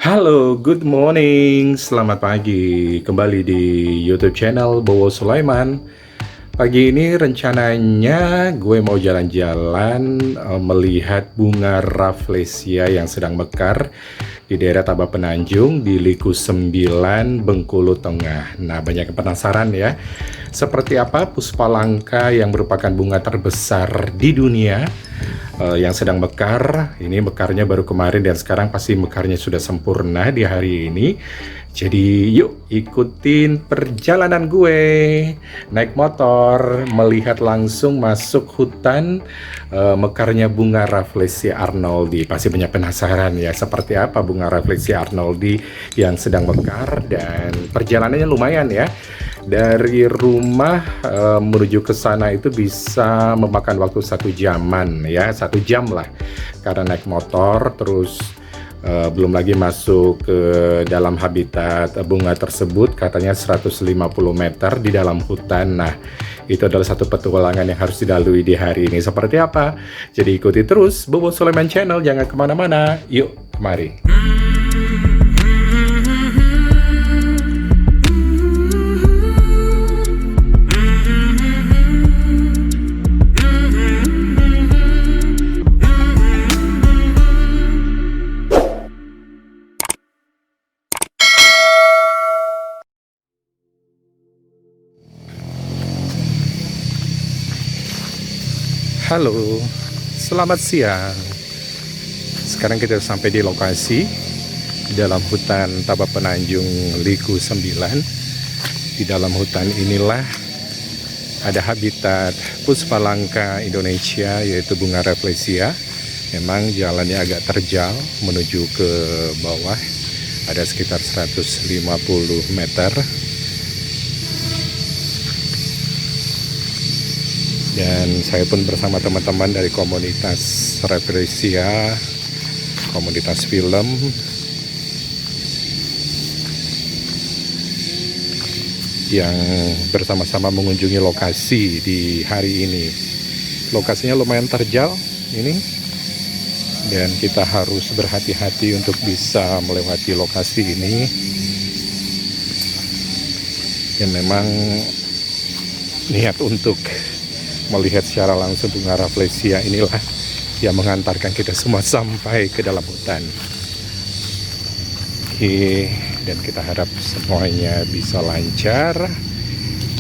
Halo, good morning, selamat pagi. Kembali di YouTube channel Bowo Sulaiman. Pagi ini rencananya gue mau jalan-jalan melihat bunga rafflesia yang sedang mekar di daerah Tabak Penanjung di Liku 9, Bengkulu Tengah. Nah, banyak yang penasaran ya, seperti apa Puspalangka yang merupakan bunga terbesar di dunia yang sedang mekar. Ini mekarnya baru kemarin dan sekarang pasti mekarnya sudah sempurna di hari ini. Jadi yuk ikutin perjalanan gue naik motor melihat langsung masuk hutan mekarnya bunga Rafflesia arnoldi. Pasti banyak penasaran ya seperti apa bunga Rafflesia arnoldi yang sedang mekar, dan perjalanannya lumayan ya. Dari rumah menuju ke sana itu bisa memakan waktu 1 jaman ya, 1 jam lah karena naik motor. Terus belum lagi masuk ke dalam habitat bunga tersebut, katanya 150 meter di dalam hutan. Nah, itu adalah satu petualangan yang harus dilalui di hari ini. Seperti apa? Jadi ikuti terus Bowo Sulaiman Channel, jangan kemana-mana. Yuk, mari. Halo, selamat siang. Sekarang kita sampai di lokasi di dalam hutan Tabak Penanjung Liku 9. Di dalam hutan inilah ada habitat Puspalangka Indonesia, yaitu bunga Rafflesia. Memang jalannya agak terjal menuju ke bawah, ada sekitar 150 meter. Dan saya pun bersama teman-teman dari komunitas Rafflesia, komunitas film, yang bersama-sama mengunjungi lokasi di hari ini. Lokasinya lumayan terjal ini, dan kita harus berhati-hati untuk bisa melewati lokasi ini. Dan memang niat untuk melihat secara langsung bunga Rafflesia inilah yang mengantarkan kita semua sampai ke dalam hutan. Oke, dan kita harap semuanya bisa lancar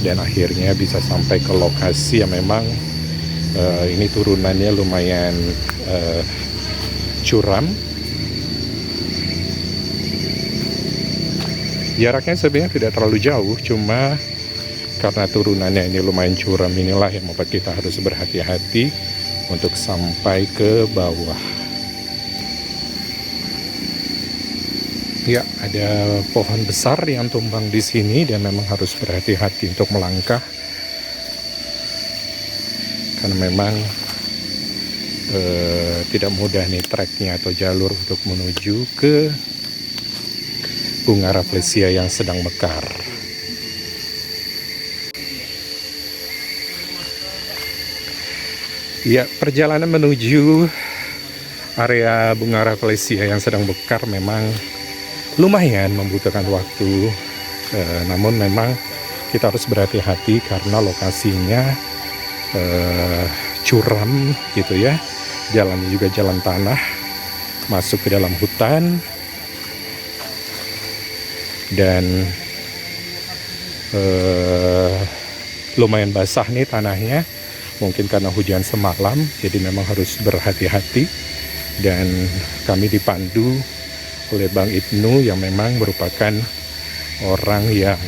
dan akhirnya bisa sampai ke lokasi yang memang ini turunannya lumayan curam. Jaraknya sebenarnya tidak terlalu jauh, cuma karena turunannya ini lumayan curam, inilah yang membuat kita harus berhati-hati untuk sampai ke bawah. Ya, ada pohon besar yang tumbang di sini dan memang harus berhati-hati untuk melangkah, karena memang tidak mudah nih treknya atau jalur untuk menuju ke bunga Rafflesia yang sedang mekar. Ya, perjalanan menuju area bunga Rafflesia yang sedang mekar memang lumayan membutuhkan waktu. Namun memang kita harus berhati-hati karena lokasinya curam gitu ya. Jalannya juga jalan tanah, masuk ke dalam hutan, dan lumayan basah nih tanahnya. Mungkin karena hujan semalam, jadi memang harus berhati-hati. Dan kami dipandu oleh Bang Ibnu yang memang merupakan orang yang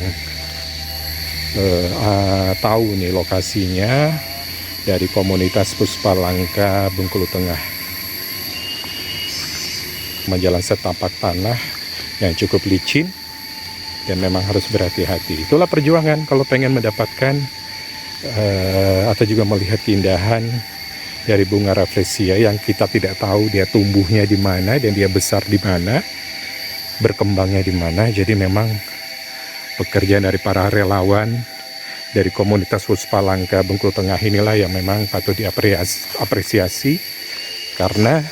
tahu nih lokasinya, dari komunitas Puspalangka Bengkulu Tengah. Menjalan setapak tanah yang cukup licin dan memang harus berhati-hati. Itulah perjuangan kalau pengen mendapatkan atau juga melihat keindahan dari bunga Rafflesia yang kita tidak tahu dia tumbuhnya di mana dan dia besar di mana, berkembangnya di mana. Jadi memang pekerjaan dari para relawan dari komunitas Puspalangka Bengkulu Tengah inilah yang memang patut diapresiasi, karena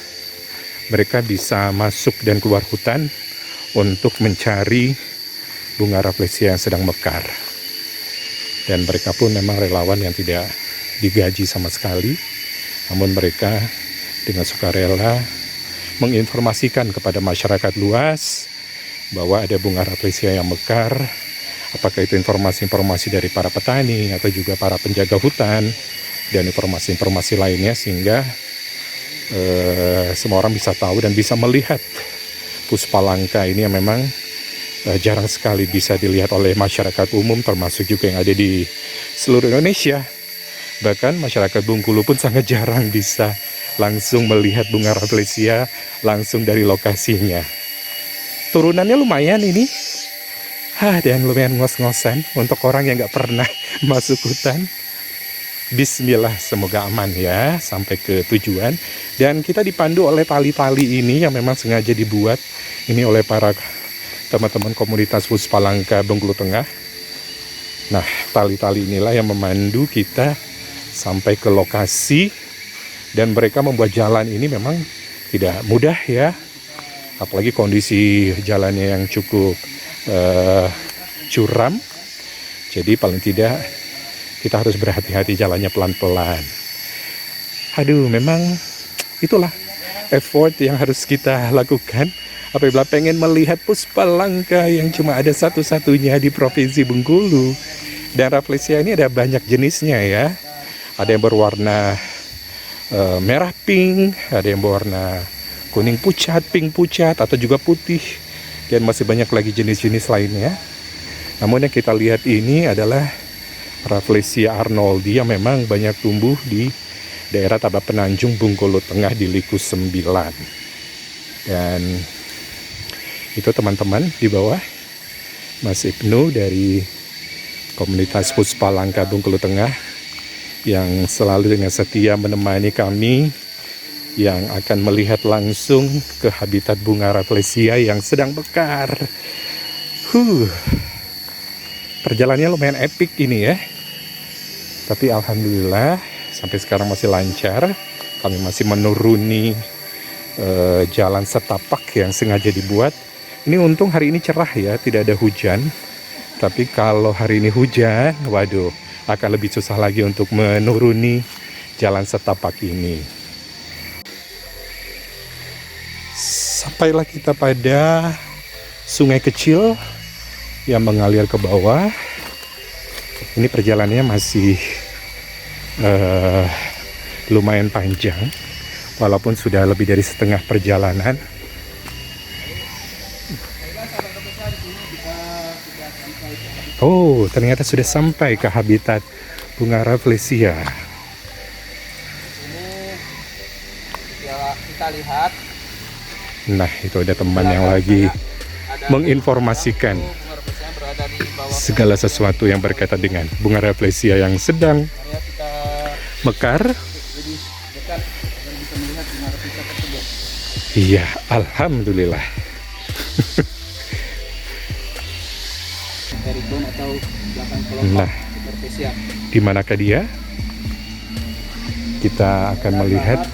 mereka bisa masuk dan keluar hutan untuk mencari bunga rafflesia yang sedang mekar. Dan mereka pun memang relawan yang tidak digaji sama sekali, namun mereka dengan sukarela menginformasikan kepada masyarakat luas bahwa ada bunga rafflesia yang mekar. Apakah itu informasi-informasi dari para petani atau juga para penjaga hutan dan informasi-informasi lainnya, sehingga semua orang bisa tahu dan bisa melihat puspa langka ini yang memang jarang sekali bisa dilihat oleh masyarakat umum, termasuk juga yang ada di seluruh Indonesia. Bahkan masyarakat Bengkulu pun sangat jarang bisa langsung melihat bunga rafflesia langsung dari lokasinya. Turunannya lumayan ini, dan lumayan ngos-ngosan untuk orang yang nggak pernah masuk hutan. Bismillah, semoga aman ya sampai ke tujuan. Dan kita dipandu oleh tali-tali ini yang memang sengaja dibuat ini oleh para teman-teman komunitas puspa langka Bengkulu Tengah. Nah, tali-tali inilah yang memandu kita sampai ke lokasi, dan mereka membuat jalan ini memang tidak mudah ya, apalagi kondisi jalannya yang cukup curam. Jadi paling tidak kita harus berhati-hati jalannya pelan-pelan. Aduh, memang itulah effort yang harus kita lakukan apabila pengen melihat puspa langka yang cuma ada satu-satunya di Provinsi Bengkulu. Dan rafflesia ini ada banyak jenisnya ya. Ada yang berwarna merah pink, ada yang berwarna kuning pucat, pink pucat, atau juga putih. Dan masih banyak lagi jenis-jenis lainnya. Namun yang kita lihat ini adalah Rafflesia arnoldi yang memang banyak tumbuh di daerah Tabak Penanjung, Bengkulu Tengah di Liku 9. Dan itu teman-teman di bawah Mas Ibnu dari komunitas puspa langka Bengkulu Tengah yang selalu dengan setia menemani kami yang akan melihat langsung ke habitat bunga rafflesia yang sedang mekar. Perjalanannya lumayan epik ini ya, tapi alhamdulillah sampai sekarang masih lancar. Kami masih menuruni jalan setapak yang sengaja dibuat. Ini untung hari ini cerah ya, tidak ada hujan. Tapi kalau hari ini hujan, waduh, akan lebih susah lagi untuk menuruni jalan setapak ini. Sampailah kita pada sungai kecil yang mengalir ke bawah. Ini perjalanannya masih lumayan panjang, walaupun sudah lebih dari setengah perjalanan. Oh, ternyata sudah sampai ke habitat bunga rafflesia. Ini ya kita lihat. Nah, itu ada teman yang lagi menginformasikan segala sesuatu yang berkaitan dengan bunga rafflesia yang sedang mekar. Iya, alhamdulillah. Nah, di manakah dia? Kita akan melihat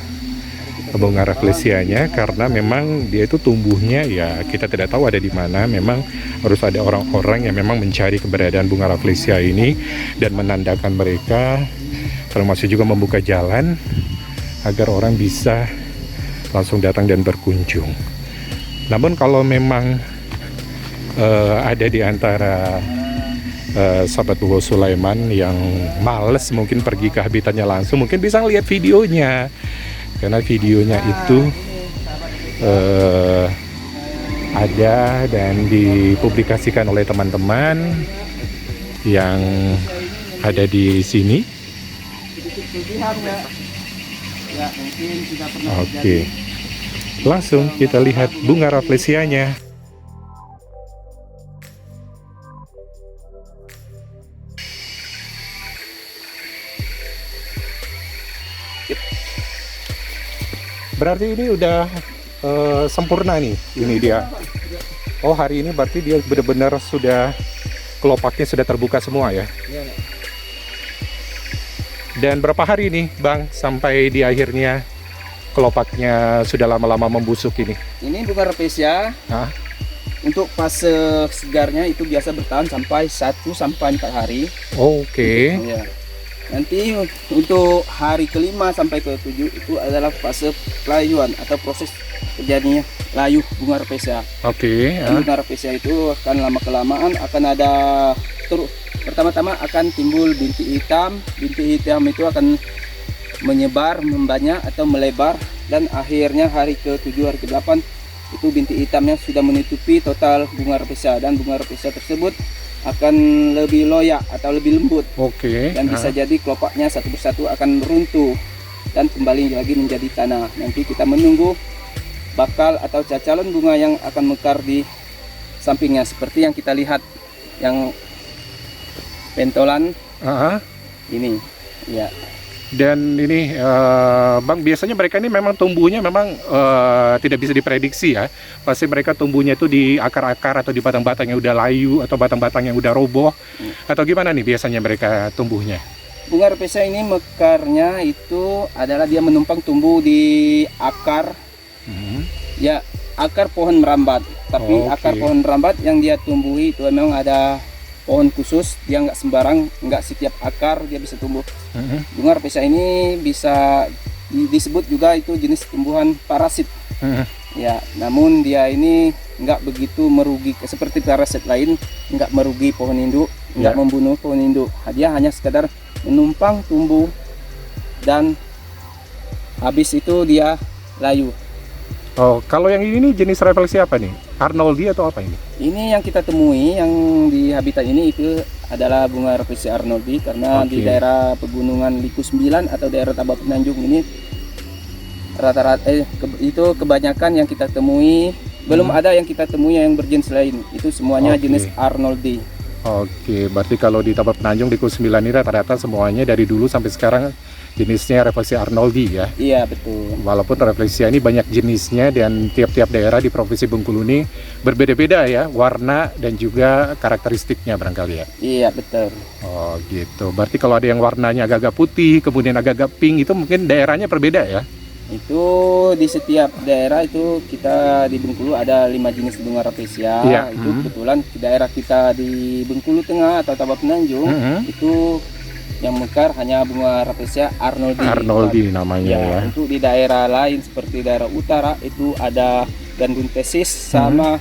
bunga rafflesianya, karena memang dia itu tumbuhnya ya kita tidak tahu ada di mana. Memang harus ada orang-orang yang memang mencari keberadaan bunga rafflesia ini dan menandakan mereka, termasuk juga membuka jalan agar orang bisa langsung datang dan berkunjung. Namun kalau memang ada di antara sahabat Bowo Sulaiman yang males mungkin pergi ke habitatnya langsung, mungkin bisa lihat videonya, karena videonya itu ada dan dipublikasikan oleh teman-teman yang ada di sini. Oke, langsung kita lihat bunga rafflesianya. Berarti ini udah sempurna nih, ini dia. Oh, hari ini berarti dia benar-benar sudah, kelopaknya sudah terbuka semua ya? Dan berapa hari nih Bang sampai di akhirnya kelopaknya sudah lama-lama membusuk ini? Ini bunga rafflesia. untuk fase segarnya itu biasa bertahan sampai 1 sampai 4 hari. Oke. Ya. Nanti untuk hari kelima sampai ke-7 itu adalah fase pelayuan atau proses terjadinya layu bunga rafflesia. Oke. Bunga rafflesia itu akan lama kelamaan akan ada pertama-tama akan timbul bintik hitam. Bintik hitam itu akan menyebar, membanyak atau melebar, dan akhirnya hari ke-7 hari ke-8 itu bintik hitamnya sudah menutupi total bunga rafflesia, dan bunga rafflesia tersebut akan lebih loyak atau lebih lembut. Oke. Dan bisa jadi kelopaknya satu persatu akan runtuh dan kembali lagi menjadi tanah. Nanti kita menunggu bakal atau cacalan bunga yang akan mekar di sampingnya, seperti yang kita lihat yang pentolan ini ya. Dan ini Bang, biasanya mereka ini memang tumbuhnya memang tidak bisa diprediksi ya. Pasti mereka tumbuhnya itu di akar-akar atau di batang-batang yang udah layu atau batang-batang yang udah roboh. Atau gimana nih biasanya mereka tumbuhnya? Bunga rafflesia ini mekarnya itu adalah dia menumpang tumbuh di akar, ya akar pohon merambat. Tapi akar pohon merambat yang dia tumbuhi itu memang ada pohon khusus, dia nggak sembarang, nggak setiap akar dia bisa tumbuh. Bunga rafflesia ini bisa disebut juga itu jenis tumbuhan parasit. Ya, namun dia ini nggak begitu merugi seperti parasit lain, nggak merugi pohon induk, nggak membunuh pohon induk. Dia hanya sekedar menumpang tumbuh dan habis itu dia layu. Oh, kalau yang ini jenis rafflesia apa nih? Arnoldi atau apa ini? Ini yang kita temui yang di habitat ini itu adalah bunga rafflesia Arnoldi, karena di daerah pegunungan Liku 9 atau daerah Tabak Penanjung ini rata-rata itu kebanyakan yang kita temui. Belum ada yang kita temui yang berjenis lain. Itu semuanya jenis Arnoldi. Oke, berarti kalau di Tabak Penanjung Liku 9 ini rata-rata semuanya dari dulu sampai sekarang jenisnya rafflesia Arnoldi ya? Iya, betul. Walaupun rafflesia ini banyak jenisnya dan tiap-tiap daerah di Provinsi Bengkulu ini berbeda-beda ya, warna dan juga karakteristiknya barangkali ya? Iya, betul. Oh gitu, berarti kalau ada yang warnanya agak-agak putih, kemudian agak-agak pink, itu mungkin daerahnya berbeda ya? Itu di setiap daerah itu kita di Bengkulu ada 5 jenis bunga rafflesia. Itu kebetulan di daerah kita di Bengkulu Tengah atau Tabak Penanjung itu yang mekar hanya bunga rafflesia Arnoldi. Arnoldi namanya ya. Untuk di daerah lain seperti daerah utara itu ada ganduntensis sama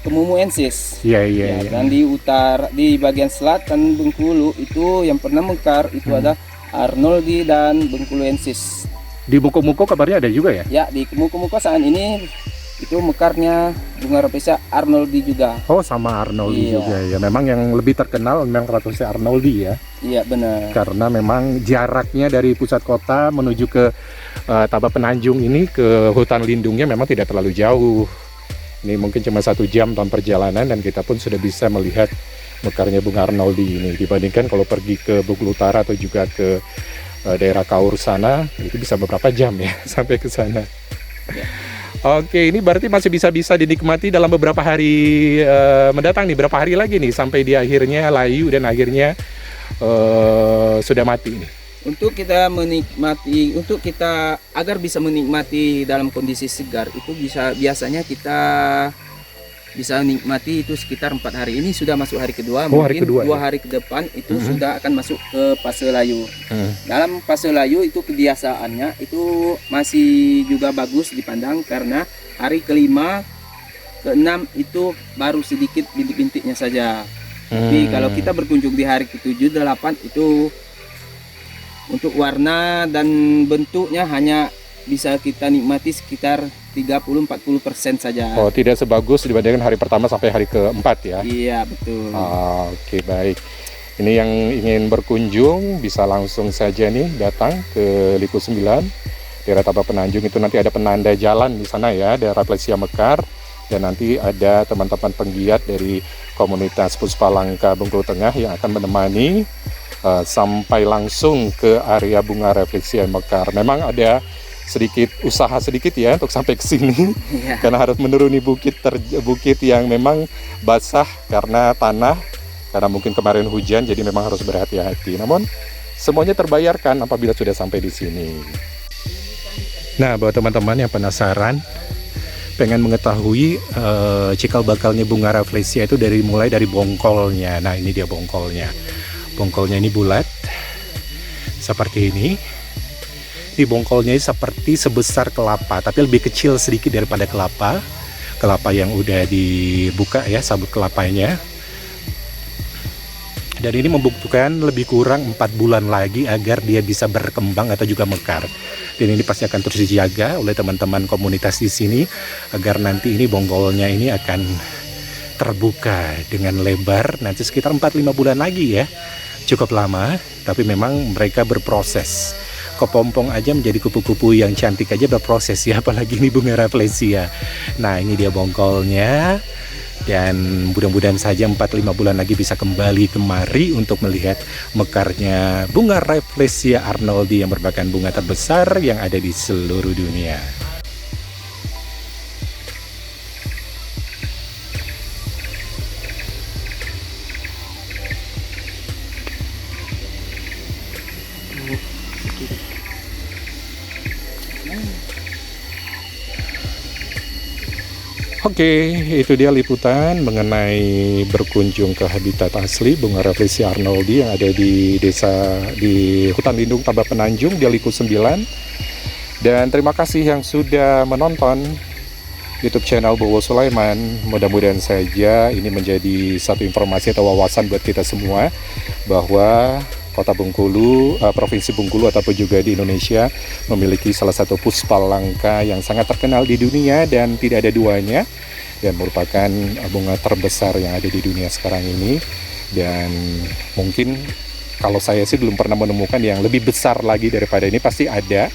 kemuensis. Iya. Dan di bagian selatan Bengkulu itu yang pernah mekar itu ada Arnoldi dan Bengkuluensis. Di Muko-Muko kabarnya ada juga ya? Ya, di Muko-Muko saat ini itu mekarnya bunga rafflesia Arnoldi juga. Oh, sama Arnoldi juga ya. Memang yang lebih terkenal memang rafflesia Arnoldi ya. Iya, benar. Karena memang jaraknya dari pusat kota menuju ke Tabak Penanjung ini ke hutan lindungnya memang tidak terlalu jauh. Ini mungkin cuma 1 jam dalam perjalanan dan kita pun sudah bisa melihat mekarnya bunga Arnoldi ini. Dibandingkan kalau pergi ke Bengkulu Utara atau juga ke daerah Kaur sana, itu bisa beberapa jam ya sampai ke sana. Ya. Oke, ini berarti masih bisa dinikmati dalam beberapa hari mendatang nih. Berapa hari lagi nih sampai di akhirnya layu dan akhirnya sudah mati nih. Untuk kita menikmati, agar bisa menikmati dalam kondisi segar itu biasanya kita bisa nikmati itu sekitar 4 hari. Ini sudah masuk hari kedua, mungkin 2 hari ke depan itu sudah akan masuk ke fase layu. Dalam fase layu itu kebiasaannya itu masih juga bagus dipandang, karena hari kelima, ke-6 itu baru sedikit bintik-bintiknya saja. Tapi kalau kita berkunjung di hari ke-7, 8 itu untuk warna dan bentuknya hanya bisa kita nikmati sekitar 30-40% saja. Oh, tidak sebagus dibandingkan hari pertama sampai hari ke-4 ya? Iya, betul. Oke, baik. Ini yang ingin berkunjung bisa langsung saja nih datang ke Liku 9, daerah Tabak Penanjung. Itu nanti ada penanda jalan di sana ya, daerah rafflesia mekar. Dan nanti ada teman-teman penggiat dari komunitas Puspalangka Bengkulu Tengah yang akan menemani sampai langsung ke area bunga rafflesia mekar. Memang ada sedikit usaha sedikit ya untuk sampai ke sini, karena harus menuruni bukit yang memang basah karena tanah, karena mungkin kemarin hujan, jadi memang harus berhati-hati. Namun semuanya terbayarkan apabila sudah sampai di sini. Nah, buat teman-teman yang penasaran pengen mengetahui cikal bakalnya bunga rafflesia itu mulai dari bongkolnya. Nah, ini dia bongkolnya. Bongkolnya ini bulat seperti ini. Di bongkolnya ini seperti sebesar kelapa, tapi lebih kecil sedikit daripada kelapa. Kelapa yang udah dibuka ya, sabut kelapanya. Dan ini membutuhkan lebih kurang 4 bulan lagi agar dia bisa berkembang atau juga mekar. Dan ini pasti akan terus dijaga oleh teman-teman komunitas di sini agar nanti ini bongkolnya ini akan terbuka dengan lebar nanti sekitar 4-5 bulan lagi ya. Cukup lama, tapi memang mereka berproses. Kepompong aja menjadi kupu-kupu yang cantik aja berproses ya, apalagi ini bunga rafflesia. Nah, ini dia bongkolnya. Dan mudah-mudahan saja 4-5 bulan lagi bisa kembali kemari untuk melihat mekarnya bunga rafflesia arnoldi yang merupakan bunga terbesar yang ada di seluruh dunia. Oke, itu dia liputan mengenai berkunjung ke habitat asli bunga rafflesia arnoldi yang ada di hutan lindung Taba Penanjung di Liku 9. Dan terima kasih yang sudah menonton YouTube channel Bowo Sulaiman. Mudah-mudahan saja ini menjadi satu informasi atau wawasan buat kita semua bahwa Kota Bengkulu, Provinsi Bengkulu ataupun juga di Indonesia memiliki salah satu puspa langka yang sangat terkenal di dunia dan tidak ada duanya, dan merupakan bunga terbesar yang ada di dunia sekarang ini. Dan mungkin kalau saya sih belum pernah menemukan yang lebih besar lagi daripada ini, pasti ada.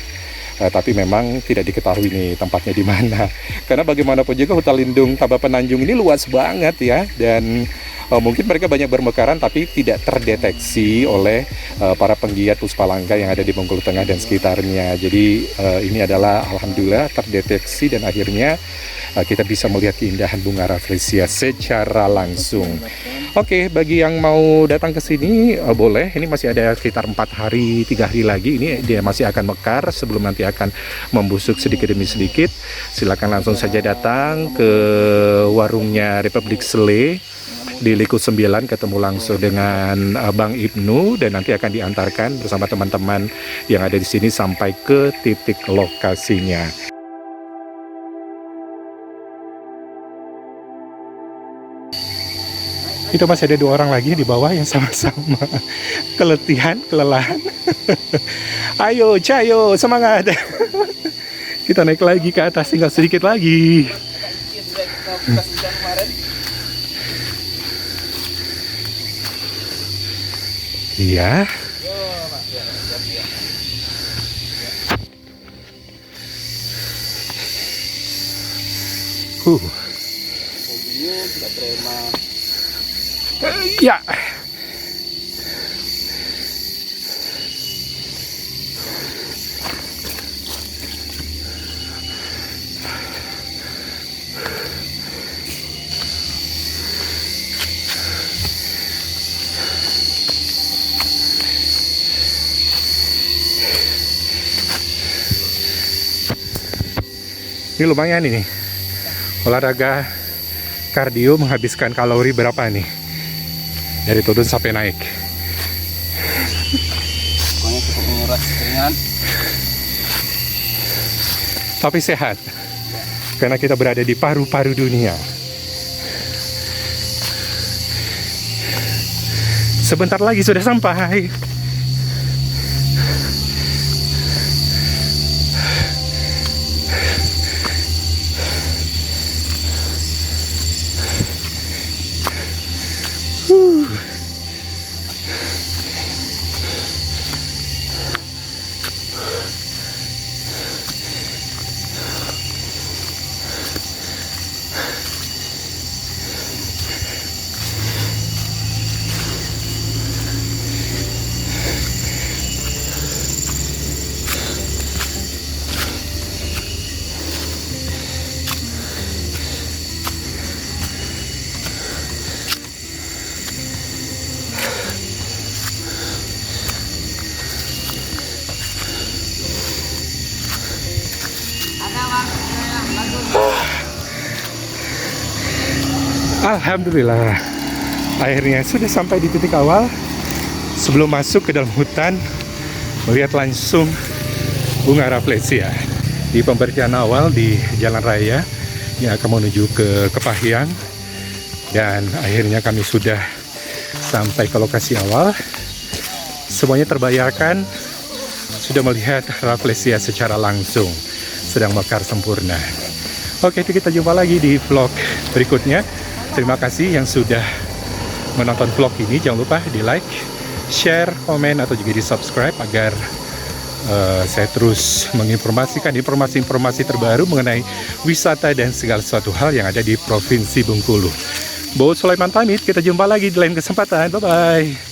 Tapi memang tidak diketahui nih tempatnya di mana. Karena bagaimanapun juga hutan lindung Taba Penanjung ini luas banget ya, dan mungkin mereka banyak bermekaran tapi tidak terdeteksi oleh para penggiat puspa langka yang ada di Bengkulu Tengah dan sekitarnya. Jadi ini adalah alhamdulillah terdeteksi dan akhirnya kita bisa melihat keindahan bunga rafflesia secara langsung. Oke, bagi yang mau datang ke sini boleh. Ini masih ada sekitar 4 hari, 3 hari lagi. Ini dia masih akan mekar sebelum nanti akan membusuk sedikit demi sedikit. Silakan langsung saja datang ke warungnya Republik Sele di Liku 9, ketemu langsung dengan Bang Ibnu, dan nanti akan diantarkan bersama teman-teman yang ada di sini sampai ke titik lokasinya. Itu masih ada 2 orang lagi di bawah yang sama-sama keletihan, kelelahan. Ayo, cayo, semangat. Kita naik lagi ke atas, tinggal sedikit lagi. Iya. Ya. Ini lumayan ini. Olahraga kardio menghabiskan kalori berapa nih? Dari turun sampai naik. Pokoknya cukup menguras keringat. Tapi sehat. Karena kita berada di paru-paru dunia. Sebentar lagi sudah sampai. Alhamdulillah, akhirnya sudah sampai di titik awal. Sebelum masuk ke dalam hutan, melihat langsung bunga rafflesia di pembersihan awal di jalan raya yang akan menuju ke Kepahyang. Dan akhirnya kami sudah sampai ke lokasi awal. Semuanya terbayarkan, sudah melihat rafflesia secara langsung sedang mekar sempurna. Oke, kita jumpa lagi di vlog berikutnya. Terima kasih yang sudah menonton vlog ini. Jangan lupa di like, share, komen, atau juga di subscribe agar saya terus menginformasikan informasi-informasi terbaru mengenai wisata dan segala sesuatu hal yang ada di Provinsi Bengkulu. Bowo Sulaiman pamit, kita jumpa lagi di lain kesempatan. Bye-bye.